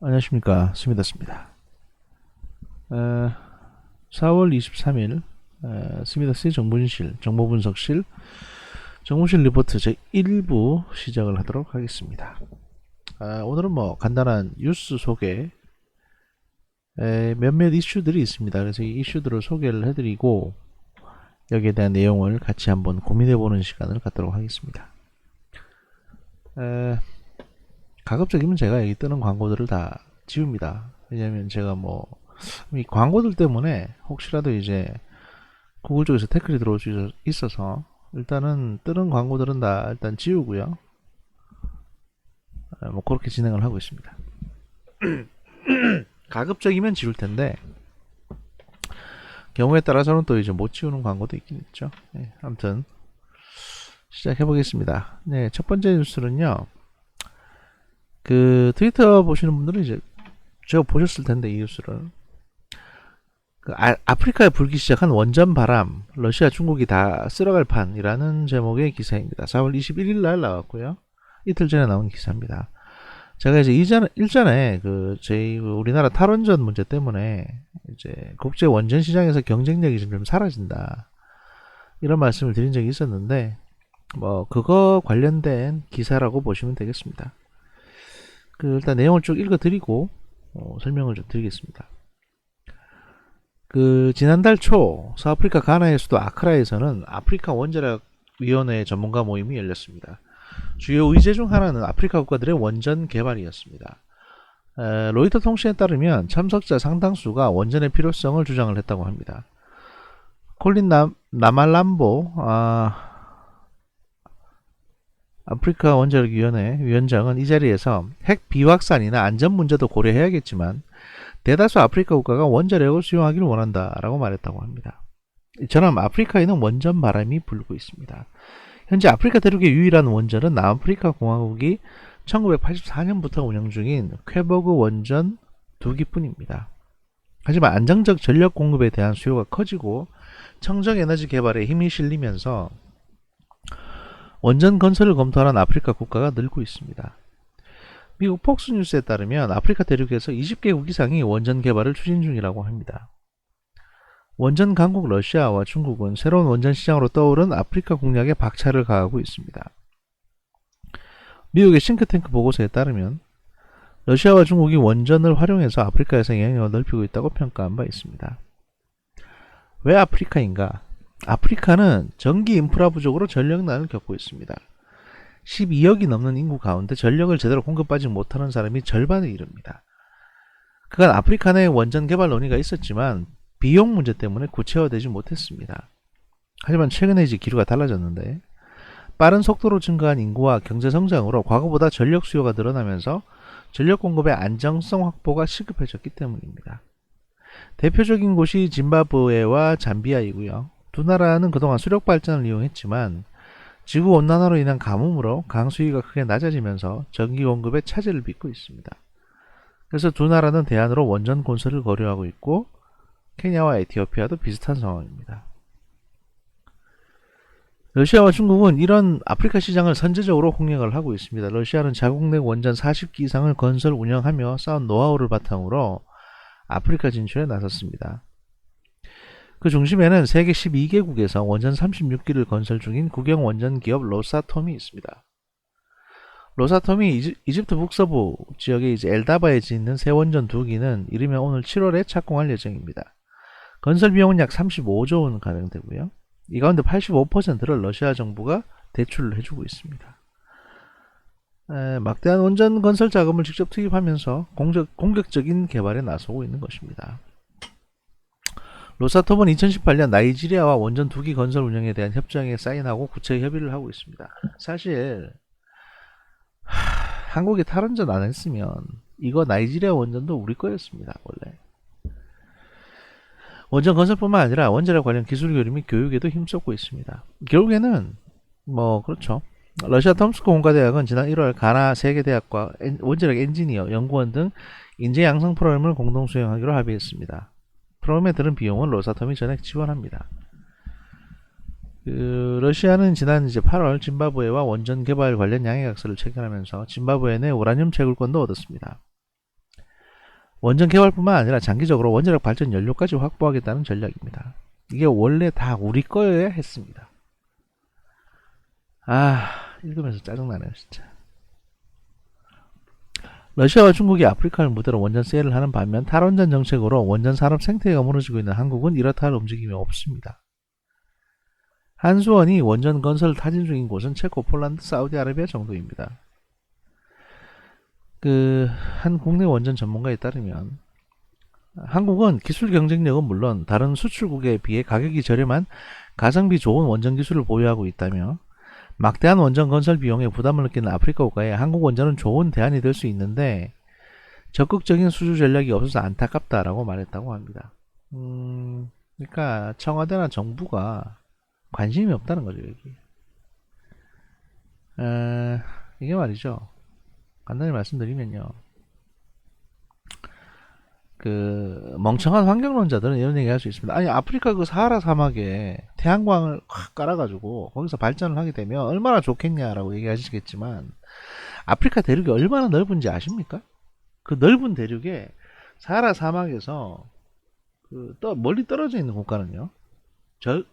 안녕하십니까, 스미다스입니다. 4월 23일 스미다스의 정보분실, 정보분석실, 정보실 리포트 제1부 시작을 하도록 하겠습니다. 오늘은 간단한 뉴스 소개, 몇몇 이슈들이 있습니다. 그래서 이 이슈들을 소개를 해드리고 여기에 대한 내용을 같이 한번 고민해보는 시간을 갖도록 하겠습니다. 가급적이면 제가 여기 뜨는 광고들을 다 지웁니다. 왜냐면 제가 이 광고들 때문에 혹시라도 이제 구글 쪽에서 태클이 들어올 수 있어서 일단은 뜨는 광고들은 다 일단 지우고요. 그렇게 진행을 하고 있습니다. 가급적이면 지울 텐데 경우에 따라서는 또 이제 못 지우는 광고도 있긴 있죠. 네, 아무튼 시작해 보겠습니다. 네, 첫 번째 뉴스는요. 그 트위터 보시는 분들은 이제 제가 보셨을 텐데 이 뉴스를 아프리카에 불기 시작한 원전 바람, 러시아, 중국이 다 쓸어갈 판이라는 제목의 기사입니다. 4월 21일 날 나왔고요. 이틀 전에 나온 기사입니다. 제가 이제 일전에 저희 우리나라 탈원전 문제 때문에 이제 국제 원전 시장에서 경쟁력이 좀 사라진다. 이런 말씀을 드린 적이 있었는데, 그거 관련된 기사라고 보시면 되겠습니다. 일단 내용을 쭉 읽어드리고, 설명을 좀 드리겠습니다. 지난달 초 서아프리카 가나의 수도 아크라에서는 아프리카 원자력 위원회 전문가 모임이 열렸습니다. 주요 의제 중 하나는 아프리카 국가들의 원전 개발이었습니다. 로이터 통신에 따르면 참석자 상당수가 원전의 필요성을 주장을 했다고 합니다. 콜린 나말람보 아프리카 원자력위원회 위원장은 이 자리에서 핵 비확산이나 안전 문제도 고려해야겠지만 대다수 아프리카 국가가 원자력을 수용하기를 원한다라고 말했다고 합니다. 이처럼 아프리카에는 원전 바람이 불고 있습니다. 현재 아프리카 대륙의 유일한 원전은 남아프리카 공화국이 1984년부터 운영 중인 퀘버그 원전 2기뿐입니다. 하지만 안정적 전력 공급에 대한 수요가 커지고 청정에너지 개발에 힘이 실리면서 원전 건설을 검토하는 아프리카 국가가 늘고 있습니다. 미국 폭스뉴스에 따르면 아프리카 대륙에서 20개국 이상이 원전 개발을 추진 중이라고 합니다. 원전 강국 러시아와 중국은 새로운 원전 시장으로 떠오른 아프리카 공략에 박차를 가하고 있습니다. 미국의 싱크탱크 보고서에 따르면 러시아와 중국이 원전을 활용해서 아프리카에서 영향력을 넓히고 있다고 평가한 바 있습니다. 왜 아프리카인가? 아프리카는 전기 인프라 부족으로 전력난을 겪고 있습니다. 12억이 넘는 인구 가운데 전력을 제대로 공급받지 못하는 사람이 절반에 이릅니다. 그간 아프리카 내 원전 개발 논의가 있었지만 비용 문제 때문에 구체화되지 못했습니다. 하지만 최근에 이제 기류가 달라졌는데 빠른 속도로 증가한 인구와 경제 성장으로 과거보다 전력 수요가 늘어나면서 전력 공급의 안정성 확보가 시급해졌기 때문입니다. 대표적인 곳이 짐바브웨와 잠비아이고요. 두 나라는 그동안 수력 발전을 이용했지만 지구 온난화로 인한 가뭄으로 강수위가 크게 낮아지면서 전기 공급에 차질을 빚고 있습니다. 그래서 두 나라는 대안으로 원전 건설을 고려하고 있고 케냐와 에티오피아도 비슷한 상황입니다. 러시아와 중국은 이런 아프리카 시장을 선제적으로 공략을 하고 있습니다. 러시아는 자국 내 원전 40기 이상을 건설 운영하며 쌓은 노하우를 바탕으로 아프리카 진출에 나섰습니다. 그 중심에는 세계 12개국에서 원전 36기를 건설 중인 국영 원전 기업 로사톰이 있습니다. 로사톰이 이집트 북서부 지역의 이제 엘다바에 짓는 새 원전 2기는 이르면 오늘 7월에 착공할 예정입니다. 건설 비용은 약 35조 원 가량 되고요. 이 가운데 85%를 러시아 정부가 대출을 해주고 있습니다. 막대한 원전 건설 자금을 직접 투입하면서 공격적인 개발에 나서고 있는 것입니다. 로사톰은 2018년 나이지리아와 원전 2기 건설 운영에 대한 협정에 사인하고 구체 협의를 하고 있습니다. 사실 한국이 탈원전 안 했으면 이거 나이지리아 원전도 우리 거였습니다. 원래 원전 건설뿐만 아니라 원자력 관련 기술 교류 및 교육에도 힘썼고 있습니다. 결국에는 그렇죠. 러시아 톰스크 공과대학은 지난 1월 가나 세계대학과 원자력 엔지니어 연구원 등 인재 양성 프로그램을 공동 수행하기로 합의했습니다. 프로그램에 들은 비용은 로사톰이 전액 지원합니다. 러시아는 지난 8월 짐바브웨와 원전 개발 관련 양해각서를 체결하면서 짐바브웨 내 우라늄 채굴권도 얻었습니다. 원전 개발뿐만 아니라 장기적으로 원자력 발전 연료까지 확보하겠다는 전략입니다. 이게 원래 다 우리 거여야 했습니다. 읽으면서 짜증나네요 진짜. 러시아와 중국이 아프리카를 무대로 원전 세일을 하는 반면 탈원전 정책으로 원전 산업 생태계가 무너지고 있는 한국은 이렇다 할 움직임이 없습니다. 한수원이 원전 건설 타진 중인 곳은 체코, 폴란드, 사우디아라비아 정도입니다. 한 국내 원전 전문가에 따르면 한국은 기술 경쟁력은 물론 다른 수출국에 비해 가격이 저렴한 가성비 좋은 원전 기술을 보유하고 있다며 막대한 원전 건설 비용에 부담을 느끼는 아프리카 국가에 한국 원전은 좋은 대안이 될 수 있는데 적극적인 수주 전략이 없어서 안타깝다라고 말했다고 합니다. 그러니까 청와대나 정부가 관심이 없다는 거죠 여기. 이게 말이죠. 간단히 말씀드리면요. 멍청한 환경론자들은 이런 얘기 할 수 있습니다. 아니 아프리카 사하라 사막에 태양광을 확 깔아가지고 거기서 발전을 하게 되면 얼마나 좋겠냐라고 얘기하시겠지만 아프리카 대륙이 얼마나 넓은지 아십니까? 그 넓은 대륙에 사하라 사막에서 멀리 떨어져 있는 국가는요.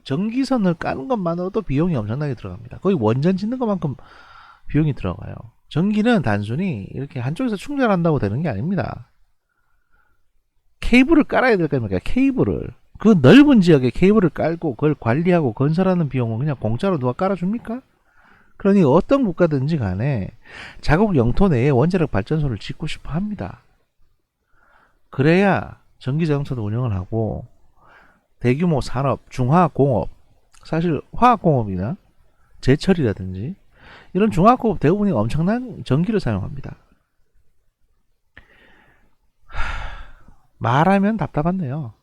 전기선을 까는 것만으로도 비용이 엄청나게 들어갑니다. 거의 원전 짓는 것만큼 비용이 들어가요. 전기는 단순히 이렇게 한쪽에서 충전한다고 되는 게 아닙니다. 케이블을 깔아야 될 거 아닙니까? 케이블을. 그 넓은 지역에 케이블을 깔고 그걸 관리하고 건설하는 비용은 그냥 공짜로 누가 깔아줍니까? 그러니 어떤 국가든지 간에 자국 영토 내에 원자력 발전소를 짓고 싶어 합니다. 그래야 전기자동차도 운영을 하고 대규모 산업, 중화공업, 사실 화학공업이나 제철이라든지 이런 중화공업 대부분이 엄청난 전기를 사용합니다. 말하면 답답한데요.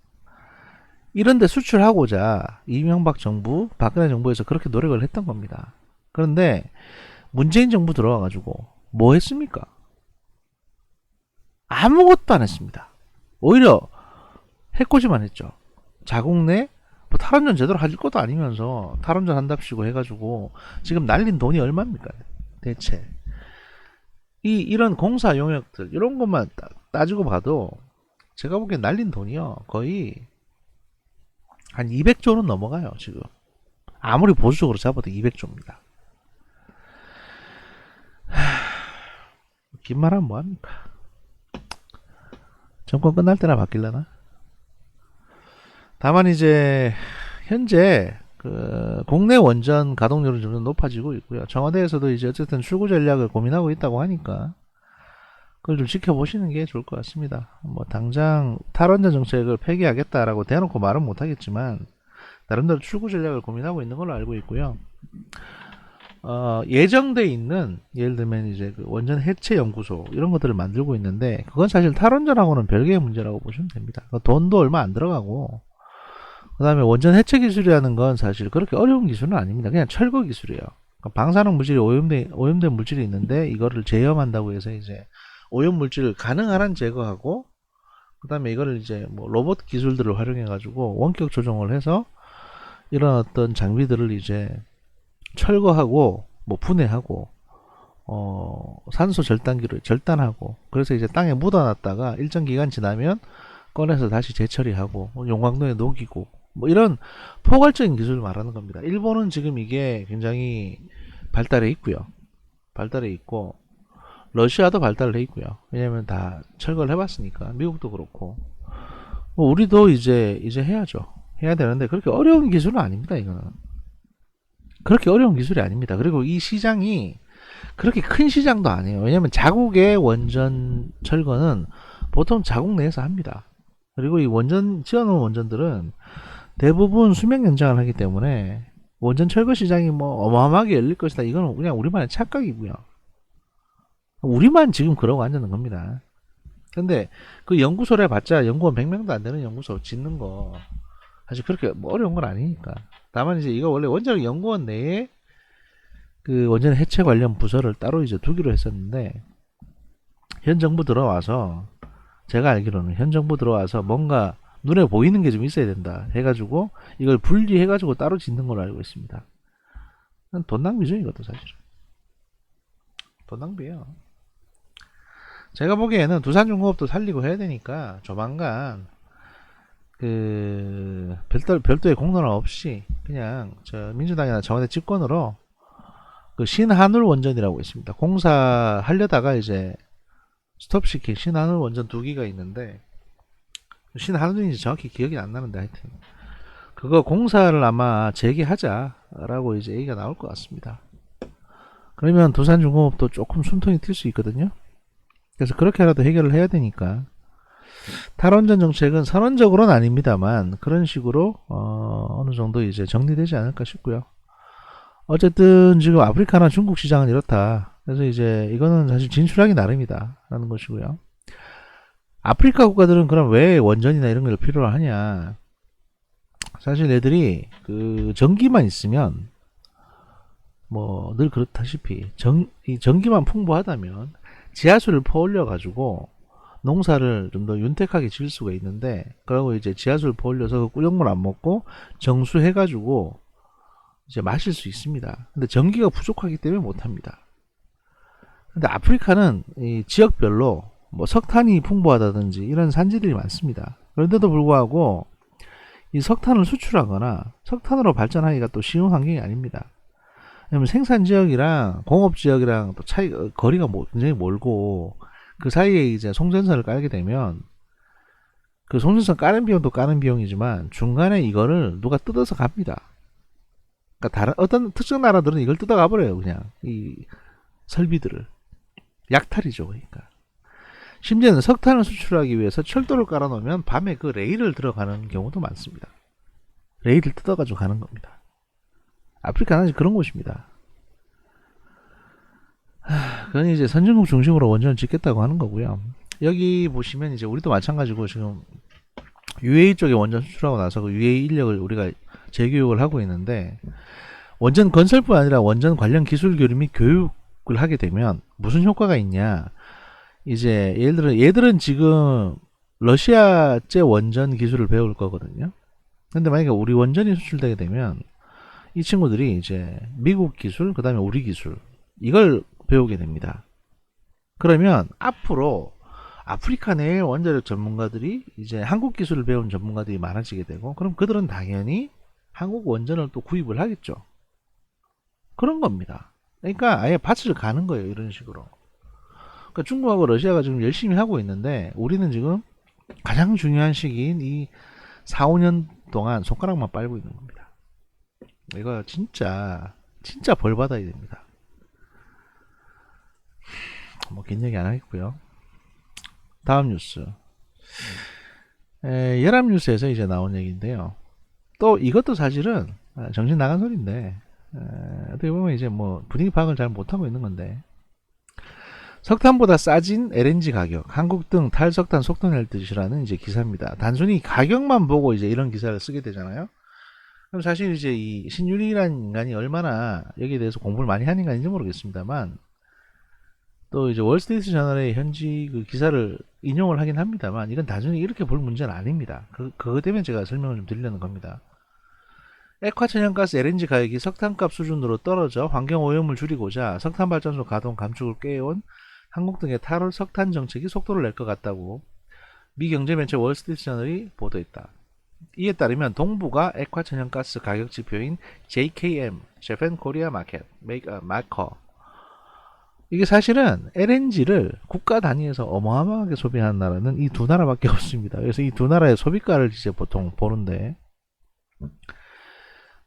이런데 수출하고자 이명박 정부, 박근혜 정부에서 그렇게 노력을 했던 겁니다. 그런데 문재인 정부 들어와가지고 뭐 했습니까? 아무것도 안 했습니다. 오히려 해코지만 했죠. 자국 내 탈원전 제대로 할 것도 아니면서 탈원전 한답시고 해가지고 지금 날린 돈이 얼마입니까? 대체 이런 공사 용역들 이런 것만 따지고 봐도 제가 보기엔 날린 돈이요 거의 한 200조는 넘어가요 지금. 아무리 보수적으로 잡아도 200조입니다. 긴 말하면 뭐합니까? 정권 끝날 때나 바뀔라나? 다만 이제 현재 국내 원전 가동률은 좀 높아지고 있고요. 청와대에서도 이제 어쨌든 출구 전략을 고민하고 있다고 하니까 그걸 좀 지켜보시는 게 좋을 것 같습니다. 뭐 당장 탈원전 정책을 폐기하겠다라고 대놓고 말은 못하겠지만 나름대로 출구 전략을 고민하고 있는 걸로 알고 있고요. 예정돼 있는 예를 들면 이제 원전 해체 연구소 이런 것들을 만들고 있는데 그건 사실 탈원전하고는 별개의 문제라고 보시면 됩니다. 돈도 얼마 안 들어가고 그 다음에 원전 해체 기술이라는 건 사실 그렇게 어려운 기술은 아닙니다. 그냥 철거 기술이에요. 방사능 물질이 오염된 물질이 있는데 이거를 제염한다고 해서 이제 오염 물질을 가능한 한 제거하고 그 다음에 이거를 이제 뭐 로봇 기술들을 활용해 가지고 원격 조정을 해서 이런 어떤 장비들을 이제 철거하고 뭐 분해하고 산소 절단기를 절단하고 그래서 이제 땅에 묻어놨다가 일정 기간 지나면 꺼내서 다시 재처리하고 용광로에 녹이고 뭐 이런 포괄적인 기술을 말하는 겁니다. 일본은 지금 이게 굉장히 발달해 있고요. 발달해 있고 러시아도 발달을 해 있고요. 왜냐면 다 철거를 해봤으니까 미국도 그렇고 뭐 우리도 이제 해야죠. 해야 되는데 그렇게 어려운 기술은 아닙니다. 이거는 그렇게 어려운 기술이 아닙니다. 그리고 이 시장이 그렇게 큰 시장도 아니에요. 왜냐면 자국의 원전 철거는 보통 자국 내에서 합니다. 그리고 이 원전 지어놓은 원전들은 대부분 수명 연장을 하기 때문에 원전 철거 시장이 뭐 어마어마하게 열릴 것이다. 이건 그냥 우리만의 착각이고요. 우리만 지금 그러고 앉는 겁니다. 근데 그 연구소를 봤자 연구원 100명도 안 되는 연구소 짓는 거 사실 그렇게 뭐 어려운 건 아니니까. 다만 이제 이거 원래 원자력 연구원 내에 그 원전 해체 관련 부서를 따로 이제 두기로 했었는데 현 정부 들어와서 제가 알기로는 현 정부 들어와서 뭔가 눈에 보이는 게 좀 있어야 된다 해가지고 이걸 분리해가지고 따로 짓는 걸로 알고 있습니다. 돈 낭비죠 이것도 사실은. 돈 낭비예요. 제가 보기에는 두산중공업도 살리고 해야 되니까 조만간 그 별도의 공론화 없이 그냥 저 민주당이나 청와대 집권으로 그 신한울 원전이라고 있습니다. 공사하려다가 이제 스톱시킨 신한울 원전 2기가 있는데, 신한울인지 정확히 기억이 안 나는데 하여튼 그거 공사를 아마 재개하자라고 이제 얘기가 나올 것 같습니다. 그러면 두산중공업도 조금 숨통이 튈 수 있거든요. 그래서 그렇게라도 해결을 해야 되니까 탈원전 정책은 선언적으로는 아닙니다만 그런 식으로 어느 정도 이제 정리되지 않을까 싶고요. 어쨌든 지금 아프리카나 중국 시장은 이렇다. 그래서 이제 이거는 사실 진출하기 나름이다 라는 것이고요. 아프리카 국가들은 그럼 왜 원전이나 이런 걸 필요로 하냐. 사실 애들이 그 전기만 있으면 뭐 늘 그렇다시피 이 전기만 풍부하다면 지하수를 퍼올려 가지고 농사를 좀 더 윤택하게 지을 수가 있는데, 그러고 이제 지하수를 퍼올려서 그 꿀역물 안 먹고 정수해 가지고 이제 마실 수 있습니다. 근데 전기가 부족하기 때문에 못합니다. 근데 아프리카는 이 지역별로 뭐 석탄이 풍부하다든지 이런 산지들이 많습니다. 그런데도 불구하고 이 석탄을 수출하거나 석탄으로 발전하기가 또 쉬운 환경이 아닙니다. 왜냐면 생산 지역이랑 공업 지역이랑 또 거리가 굉장히 멀고, 그 사이에 이제 송전선을 깔게 되면 그 송전선 까는 비용도 까는 비용이지만 중간에 이거를 누가 뜯어서 갑니다. 그러니까 어떤 특정 나라들은 이걸 뜯어가 버려요. 그냥 이 설비들을. 약탈이죠. 그러니까 심지어는 석탄을 수출하기 위해서 철도를 깔아 놓으면 밤에 그 레일을 들어가는 경우도 많습니다. 레일을 뜯어가지고 가는 겁니다. 아프리카는 아직 그런 곳입니다. 그건 이제 선진국 중심으로 원전을 짓겠다고 하는 거고요. 여기 보시면 이제 우리도 마찬가지고 지금 UAE 쪽에 원전 수출하고 나서 그 UAE 인력을 우리가 재교육을 하고 있는데, 원전 건설뿐 아니라 원전 관련 기술 교류 및 교육을 하게 되면 무슨 효과가 있냐. 이제 예를 들어 얘들은 지금 러시아제 원전 기술을 배울 거거든요. 근데 만약에 우리 원전이 수출되게 되면 이 친구들이 이제 미국 기술, 그 다음에 우리 기술, 이걸 배우게 됩니다. 그러면 앞으로 아프리카 내의 원자력 전문가들이 이제 한국 기술을 배운 전문가들이 많아지게 되고, 그럼 그들은 당연히 한국 원전을 또 구입을 하겠죠. 그런 겁니다. 그러니까 아예 밭을 가는 거예요. 이런 식으로. 그러니까 중국하고 러시아가 지금 열심히 하고 있는데, 우리는 지금 가장 중요한 시기인 이 4, 5년 동안 손가락만 빨고 있는 겁니다. 이거 진짜 벌 받아야 됩니다. 뭐 긴 얘기 안 하겠고요. 다음 뉴스. 열합뉴스에서 이제 나온 얘기인데요. 또 이것도 사실은 정신 나간 소리인데, 어떻게 보면 이제 뭐 분위기 파악을 잘 못하고 있는 건데, 석탄보다 싸진 LNG 가격, 한국 등 탈석탄 속도낼 듯이라는 이제 기사입니다. 단순히 가격만 보고 이제 이런 기사를 쓰게 되잖아요. 그럼 사실 이제 이 신유리라는 인간이 얼마나 여기에 대해서 공부를 많이 한 인간인지 모르겠습니다만, 또 이제 월스트리트 저널의 현지 그 기사를 인용을 하긴 합니다만, 이건 단순히 이렇게 볼 문제는 아닙니다. 그거 때문에 제가 설명을 좀 드리려는 겁니다. 액화천연가스 LNG 가격이 석탄값 수준으로 떨어져 환경오염을 줄이고자 석탄발전소 가동 감축을 꾀해온 한국 등의 탈석탄 정책이 속도를 낼 것 같다고 미 경제매체 월스트리트 저널이 보도했다. 이에 따르면 동부가 액화천연가스 가격 지표인 JKM, Japan Korea Market, 마커, 이게 사실은 LNG를 국가 단위에서 어마어마하게 소비하는 나라는 이 두 나라밖에 없습니다. 그래서 이 두 나라의 소비가를 이제 보통 보는데,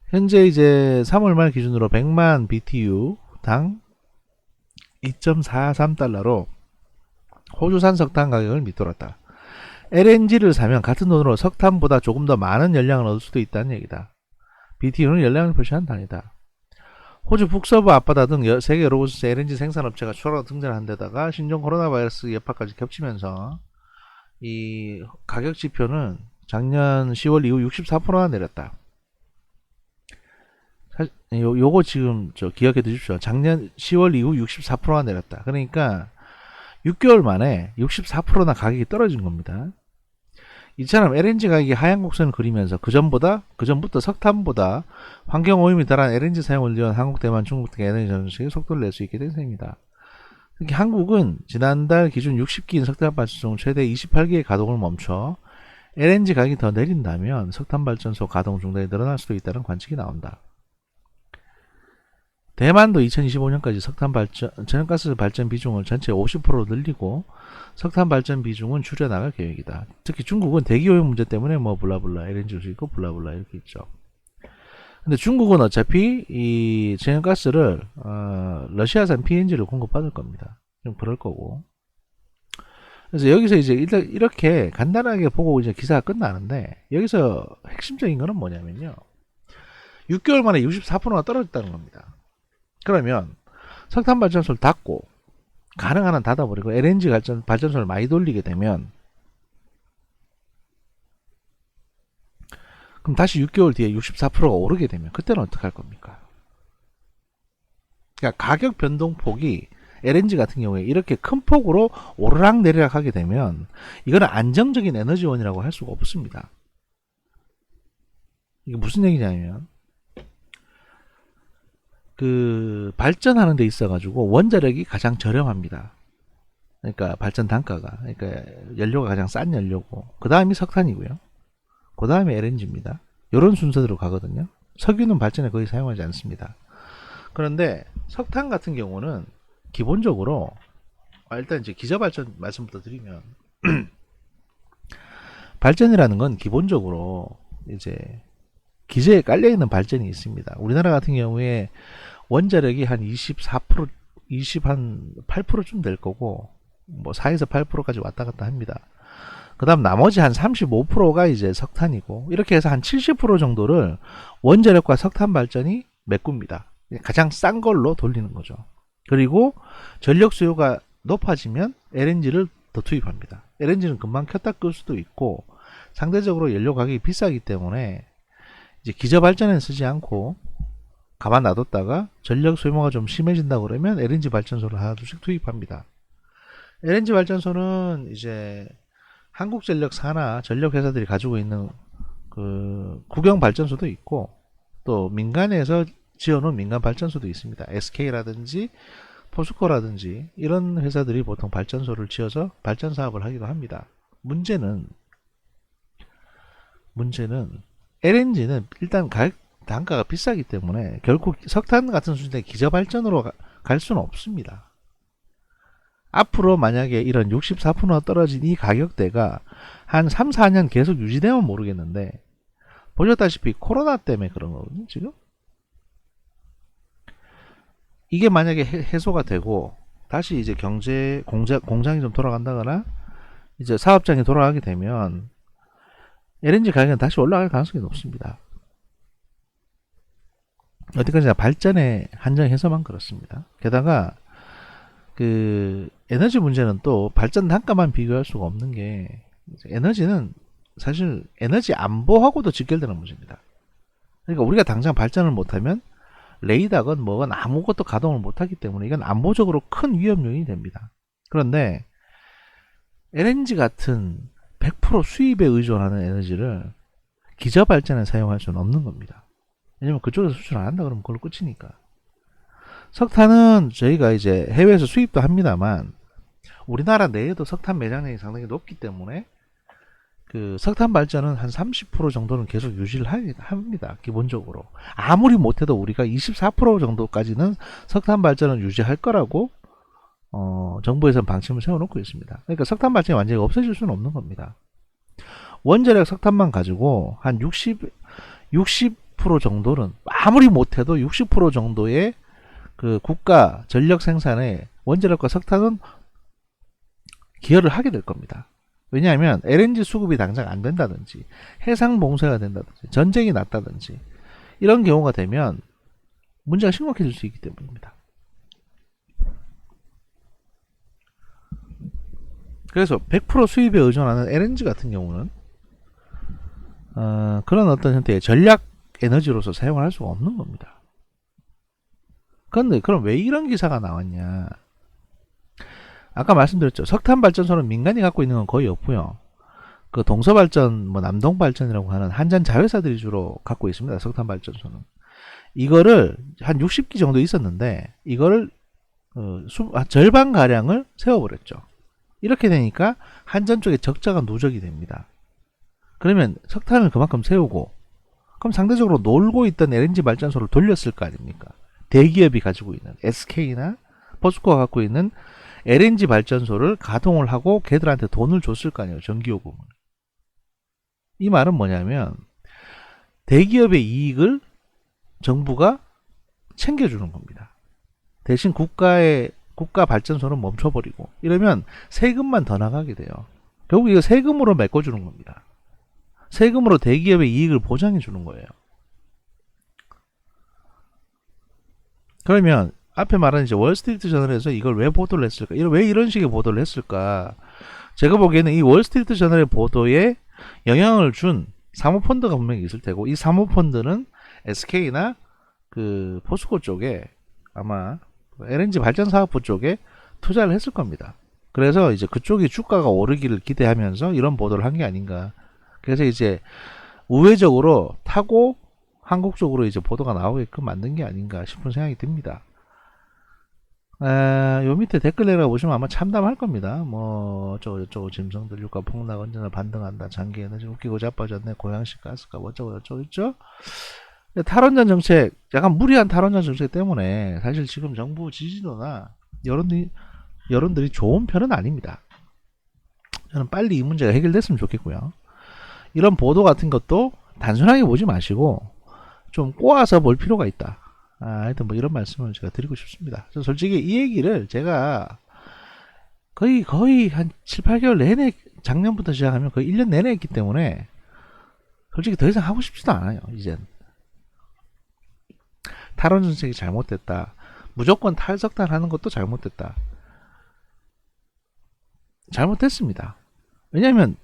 현재 이제 3월 말 기준으로 100만 BTU 당 2.43달러로 호주산 석탄 가격을 밑돌았다. LNG를 사면 같은 돈으로 석탄보다 조금 더 많은 열량을 얻을 수도 있다는 얘기다. BTU는 열량을 표시한 단위다. 호주 북서부 앞바다 등 세계 여러 곳에서 LNG 생산업체가 추가로 등장한 데다가 신종 코로나 바이러스 여파까지 겹치면서 이 가격 지표는 작년 10월 이후 64%나 내렸다. 요거 지금 기억해 두십시오. 작년 10월 이후 64%나 내렸다. 그러니까 6개월 만에 64%나 가격이 떨어진 겁니다. 이처럼 LNG 가격이 하향 곡선을 그리면서 그전부터 석탄보다 환경오염이 덜한 LNG 사용을 위한 한국, 대만, 중국 등의 에너지 전쟁이 속도를 낼 수 있게 된 셈입니다. 특히 한국은 지난달 기준 60기인 석탄발전소 중 최대 28기의 가동을 멈춰 LNG 가격이 더 내린다면 석탄발전소 가동 중단이 늘어날 수도 있다는 관측이 나온다. 대만도 2025년까지 천연가스 발전 비중을 전체 50%로 늘리고 석탄 발전 비중은 줄여나갈 계획이다. 특히 중국은 대기오염 문제 때문에 뭐 블라블라 LNG일 수 있고 블라블라 이렇게 있죠. 근데 중국은 어차피 이 천연가스를 러시아산 PNG를 공급받을 겁니다. 좀 그럴 거고. 그래서 여기서 이제 이렇게 간단하게 보고 이제 기사가 끝나는데 여기서 핵심적인 거는 뭐냐면요. 6개월 만에 64%가 떨어졌다는 겁니다. 그러면 석탄 발전소를 닫고 가능한 한 닫아버리고 LNG 발전소를 많이 돌리게 되면 그럼 다시 6개월 뒤에 64%가 오르게 되면 그때는 어떻게 할 겁니까? 그러니까 가격 변동폭이 LNG 같은 경우에 이렇게 큰 폭으로 오르락 내리락 하게 되면 이거는 안정적인 에너지원이라고 할 수가 없습니다. 이게 무슨 얘기냐면 그 발전하는 데 있어 가지고 원자력이 가장 저렴합니다. 그러니까 발전 단가가, 그러니까 연료가 가장 싼 연료고 그 다음이 석탄이고요. 그 다음에 LNG입니다. 이런 순서대로 가거든요. 석유는 발전에 거의 사용하지 않습니다. 그런데 석탄 같은 경우는 기본적으로 일단 이제 기저발전 말씀부터 드리면 발전이라는 건 기본적으로 이제 기저에 깔려있는 발전이 있습니다. 우리나라 같은 경우에 원자력이 한 24%, 28%쯤 될 거고, 뭐 4에서 8%까지 왔다 갔다 합니다. 그 다음 나머지 한 35%가 이제 석탄이고, 이렇게 해서 한 70% 정도를 원자력과 석탄 발전이 메꿉니다. 가장 싼 걸로 돌리는 거죠. 그리고 전력 수요가 높아지면 LNG를 더 투입합니다. LNG는 금방 켰다 끌 수도 있고, 상대적으로 연료 가격이 비싸기 때문에 이제 기저 발전에는 쓰지 않고 가만 놔뒀다가 전력 소모가 좀 심해진다 그러면 LNG 발전소를 하나 둘씩 투입합니다. LNG 발전소는 이제 한국전력 산하 전력회사들이 가지고 있는 그 국영 발전소도 있고 또 민간에서 지어놓은 민간 발전소도 있습니다. SK라든지 포스코라든지 이런 회사들이 보통 발전소를 지어서 발전 사업을 하기도 합니다. 문제는 LNG는 일단 단가가 비싸기 때문에 결국 석탄 같은 수준의 기저발전으로 갈 수는 없습니다. 앞으로 만약에 이런 64%가 떨어진 이 가격대가 한 3, 4년 계속 유지되면 모르겠는데 보셨다시피 코로나 때문에 그런 거거든요. 지금 이게 만약에 해소가 되고 다시 이제 공장이 좀 돌아간다거나 이제 사업장이 돌아가게 되면 LNG 가격은 다시 올라갈 가능성이 높습니다. 어디까지나 발전에 한정해서만 그렇습니다. 게다가 그 에너지 문제는 또 발전 단가만 비교할 수가 없는 게 에너지는 사실 에너지 안보하고도 직결되는 문제입니다. 그러니까 우리가 당장 발전을 못하면 레이더건 뭐건 아무것도 가동을 못하기 때문에 이건 안보적으로 큰 위험 요인이 됩니다. 그런데 LNG 같은 100% 수입에 의존하는 에너지를 기저 발전에 사용할 수는 없는 겁니다. 왜냐면 그쪽에서 수출 안 한다 그러면 그걸로 끝이니까. 석탄은 저희가 이제 해외에서 수입도 합니다만 우리나라 내에도 석탄 매장량이 상당히 높기 때문에 그 석탄 발전은 한 30% 정도는 계속 유지를 합니다. 기본적으로. 아무리 못해도 우리가 24% 정도까지는 석탄 발전을 유지할 거라고 정부에서는 방침을 세워놓고 있습니다. 그러니까 석탄 발전이 완전히 없어질 수는 없는 겁니다. 원자력 석탄만 가지고 한 60% 정도는 아무리 못해도 60% 정도의 그 국가 전력 생산에 원자력과 석탄은 기여를 하게 될 겁니다. 왜냐하면 LNG 수급이 당장 안 된다든지 해상 봉쇄가 된다든지 전쟁이 났다든지 이런 경우가 되면 문제가 심각해질 수 있기 때문입니다. 그래서 100% 수입에 의존하는 LNG 같은 경우는 그런 어떤 형태의 전략 에너지로서 사용을 할 수가 없는 겁니다. 그런데 그럼 왜 이런 기사가 나왔냐? 아까 말씀드렸죠. 석탄 발전소는 민간이 갖고 있는 건 거의 없고요. 그 동서발전, 뭐 남동발전이라고 하는 한전 자회사들이 주로 갖고 있습니다. 석탄 발전소는. 이거를 한 60기 정도 있었는데 이거를 절반 가량을 세워버렸죠. 이렇게 되니까 한전 쪽에 적자가 누적이 됩니다. 그러면 석탄을 그만큼 세우고 그럼 상대적으로 놀고 있던 LNG 발전소를 돌렸을 거 아닙니까? 대기업이 가지고 있는 SK나 포스코가 갖고 있는 LNG 발전소를 가동을 하고 걔들한테 돈을 줬을 거 아니에요. 전기요금을. 이 말은 뭐냐면 대기업의 이익을 정부가 챙겨주는 겁니다. 대신 국가 발전소는 멈춰버리고 이러면 세금만 더 나가게 돼요. 결국 이거 세금으로 메꿔주는 겁니다. 세금으로 대기업의 이익을 보장해 주는 거예요. 그러면 앞에 말한 이제 월스트리트 저널에서 이걸 왜 보도를 했을까? 왜 이런 식의 보도를 했을까? 제가 보기에는 이 월스트리트 저널의 보도에 영향을 준 사모펀드가 분명히 있을 테고, 이 사모펀드는 SK나 그 포스코 쪽에 아마 LNG 발전 사업부 쪽에 투자를 했을 겁니다. 그래서 이제 그쪽이 주가가 오르기를 기대하면서 이런 보도를 한 게 아닌가. 그래서 이제 우회적으로 타고 한국 쪽으로 이제 보도가 나오게끔 만든 게 아닌가 싶은 생각이 듭니다. 요 밑에 댓글 내려보시면 아마 참담할 겁니다. 뭐 어쩌고 짐승들 유가 폭락 언제나 반등한다. 장기 에너지 웃기고 자빠졌네. 고양시 가스가 어쩌고 있죠. 탈원전 정책, 약간 무리한 탈원전 정책 때문에 사실 지금 정부 지지도나 여론들이 좋은 편은 아닙니다. 저는 빨리 이 문제가 해결됐으면 좋겠고요. 이런 보도 같은 것도 단순하게 보지 마시고 좀 꼬아서 볼 필요가 있다. 하여튼 뭐 이런 말씀을 제가 드리고 싶습니다. 솔직히 이 얘기를 제가 거의 한 7, 8개월 내내, 작년부터 시작하면 거의 1년 내내 했기 때문에 솔직히 더 이상 하고 싶지도 않아요. 이젠 탈원전 정책이 잘못됐다. 무조건 탈석탄 하는 것도 잘못됐다. 잘못됐습니다. 왜냐하면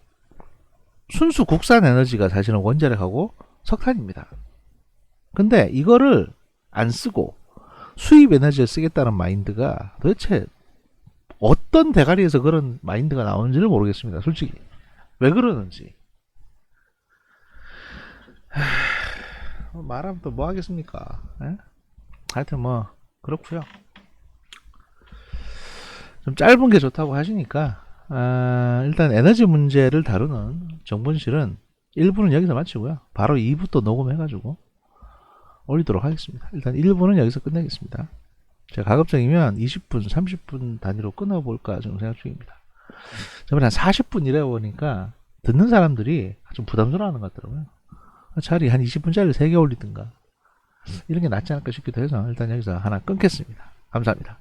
순수 국산 에너지가 사실은 원자력하고 석탄입니다. 근데 이거를 안 쓰고 수입 에너지를 쓰겠다는 마인드가 도대체 어떤 대가리에서 그런 마인드가 나오는지를 모르겠습니다. 솔직히 왜 그러는지. 말하면 또 뭐 하겠습니까? 에? 하여튼 뭐 그렇고요. 좀 짧은 게 좋다고 하시니까 일단 에너지 문제를 다루는 정분실은 1부는 여기서 마치고요. 바로 2부 또 녹음해가지고 올리도록 하겠습니다. 일단 1부는 여기서 끝내겠습니다. 제가 가급적이면 20분, 30분 단위로 끊어볼까 지금 생각 중입니다. 저번에 한 40분 이래 보니까 듣는 사람들이 좀 부담스러워하는 것 같더라고요. 차라리 한 20분짜리 3개 올리든가 이런 게 낫지 않을까 싶기도 해서 일단 여기서 하나 끊겠습니다. 감사합니다.